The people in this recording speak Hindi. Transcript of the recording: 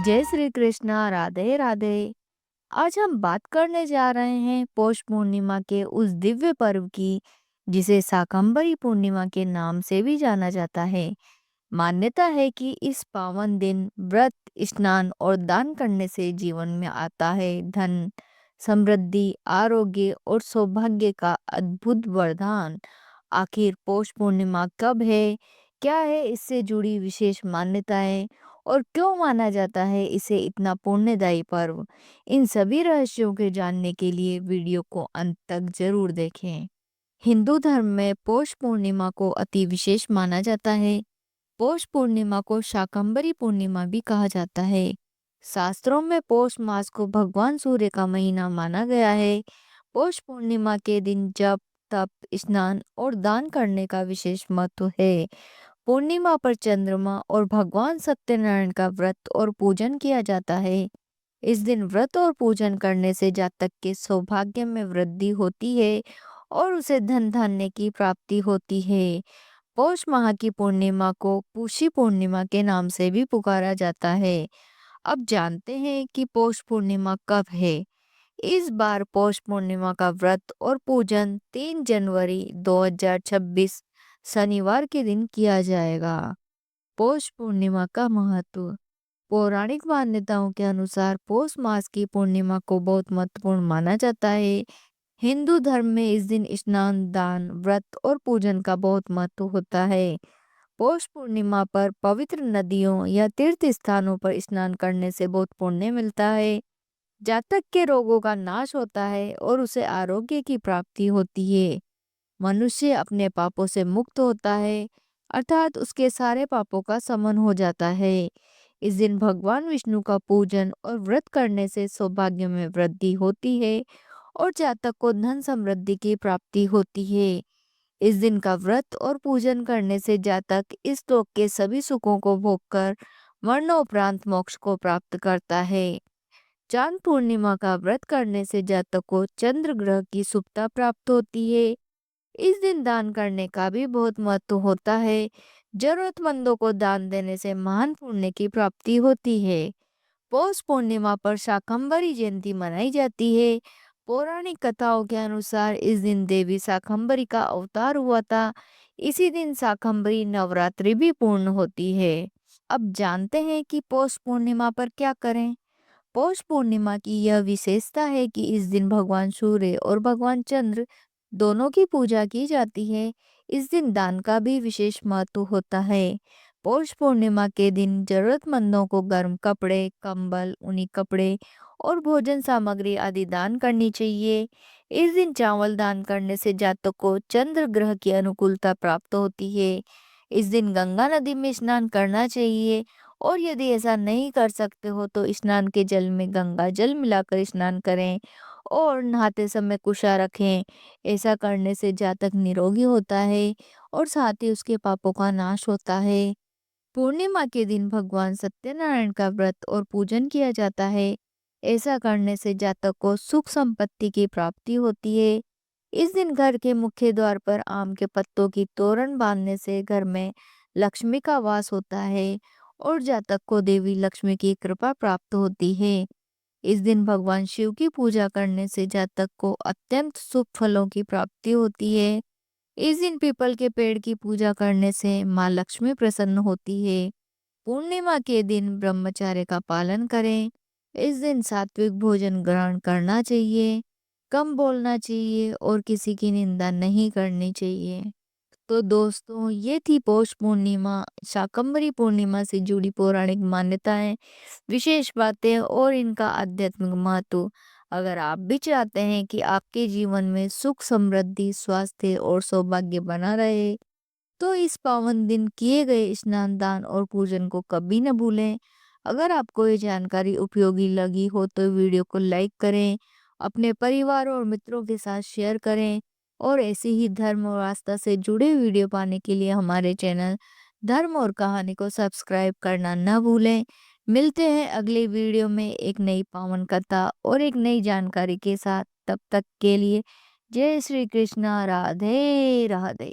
जय श्री कृष्णा, राधे राधे। आज हम बात करने जा रहे हैं पौष पूर्णिमा के उस दिव्य पर्व की, जिसे शाकंभरी पूर्णिमा के नाम से भी जाना जाता है। मान्यता है कि इस पावन दिन व्रत, स्नान और दान करने से जीवन में आता है धन, समृद्धि, आरोग्य और सौभाग्य का अद्भुत वरदान। आखिर पौष पूर्णिमा कब है, क्या है इससे जुड़ी विशेष मान्यताएं और क्यों माना जाता है इसे इतना पुण्यदायी पर्व? इन सभी रहस्यों के जानने के लिए वीडियो को अंत तक जरूर देखें। हिंदू धर्म में पौष पूर्णिमा को अति विशेष माना जाता है। पौष पूर्णिमा को शाकंभरी पूर्णिमा भी कहा जाता है। शास्त्रों में पौष मास को भगवान सूर्य का महीना माना गया है। पौष पूर्णिमा के दिन जप, तप, स्नान और दान करने का विशेष महत्व है। पूर्णिमा पर चंद्रमा और भगवान सत्यनारायण का व्रत और पूजन किया जाता है। इस दिन व्रत और पूजन करने से जातक के सौभाग्य में वृद्धि होती है और उसे धन धान्य की प्राप्ति होती है। पौष माह की पूर्णिमा को पूषी पूर्णिमा के नाम से भी पुकारा जाता है। अब जानते हैं कि पौष पूर्णिमा कब है। इस बार पौष पूर्णिमा का व्रत और पूजन 3 जनवरी 2026 शनिवार के दिन किया जाएगा। पौष पूर्णिमा का महत्व। पौराणिक मान्यताओं के अनुसार पौष मास की पूर्णिमा को बहुत महत्वपूर्ण माना जाता है। हिंदू धर्म में इस दिन स्नान, दान, व्रत और पूजन का बहुत महत्व होता है। पौष पूर्णिमा पर पवित्र नदियों या तीर्थ स्थानों पर स्नान करने से बहुत पुण्य मिलता है। जातक के रोगों का नाश होता है और उसे आरोग्य की प्राप्ति होती है। मनुष्य अपने पापों से मुक्त होता है, अर्थात उसके सारे पापों का शमन हो जाता है। इस दिन भगवान विष्णु का पूजन और व्रत करने से सौभाग्य में वृद्धि होती है और जातक को धन समृद्धि की प्राप्ति होती है। इस दिन का व्रत और पूजन करने से जातक इस लोक के सभी सुखों को भोगकर मरणोपरांत मोक्ष को प्राप्त करता है। चांद पूर्णिमा का व्रत करने से जातक को चंद्र ग्रह की शुभता प्राप्त होती है। इस दिन दान करने का भी बहुत महत्व होता है। जरूरतमंदों को दान देने से महान पुण्य की प्राप्ति होती है। पौष पूर्णिमा पर शाकंभरी जयंती मनाई जाती है। पौराणिक कथाओं के अनुसार इस दिन देवी शाकंभरी का अवतार हुआ था। इसी दिन शाकंभरी नवरात्रि भी पूर्ण होती है। अब जानते हैं कि पौष पूर्णिमा पर क्या करें। पौष पूर्णिमा की यह विशेषता है कि इस दिन भगवान सूर्य और भगवान चंद्र दोनों की पूजा की जाती है। इस दिन दान का भी विशेष महत्व होता है। पौष पूर्णिमा के दिन जरूरतमंदों को गर्म कपड़े, कंबल, ऊनी कपड़े और भोजन सामग्री आदि दान करनी चाहिए। इस दिन चावल दान करने से जातक को चंद्र ग्रह की अनुकूलता प्राप्त होती है। इस दिन गंगा नदी में स्नान करना चाहिए और यदि ऐसा नहीं कर सकते हो तो स्नान के जल में गंगा जल मिलाकर स्नान करें और नहाते समय कुशा रखें। ऐसा करने से जातक निरोगी होता है और साथ ही उसके पापों का नाश होता है। पूर्णिमा के दिन भगवान सत्यनारायण का व्रत और पूजन किया जाता है। ऐसा करने से जातक को सुख संपत्ति की प्राप्ति होती है। इस दिन घर के मुख्य द्वार पर आम के पत्तों की तोरण बांधने से घर में लक्ष्मी का वास होता है और जातक को देवी लक्ष्मी की कृपा प्राप्त होती है। इस दिन भगवान शिव की पूजा करने से जातक को अत्यंत शुभ फलों की प्राप्ति होती है। इस दिन पीपल के पेड़ की पूजा करने से माँ लक्ष्मी प्रसन्न होती है। पूर्णिमा के दिन ब्रह्मचर्य का पालन करें। इस दिन सात्विक भोजन ग्रहण करना चाहिए, कम बोलना चाहिए और किसी की निंदा नहीं करनी चाहिए। तो दोस्तों, ये थी पौष पूर्णिमा, शाकंभरी पूर्णिमा से जुड़ी पौराणिक मान्यताएं, विशेष बातें और इनका आध्यात्मिक महत्व। अगर आप भी चाहते हैं कि आपके जीवन में सुख, समृद्धि, स्वास्थ्य और सौभाग्य बना रहे, तो इस पावन दिन किए गए स्नान, दान और पूजन को कभी न भूलें। अगर आपको ये जानकारी उपयोगी लगी हो तो वीडियो को लाइक करें, अपने परिवार और मित्रों के साथ शेयर करें और ऐसे ही धर्म और आस्था से जुड़े वीडियो पाने के लिए हमारे चैनल धर्म और कहानी को सब्सक्राइब करना न भूलें। मिलते हैं अगले वीडियो में एक नई पावन कथा और एक नई जानकारी के साथ। तब तक के लिए जय श्री कृष्णा, राधे राधे।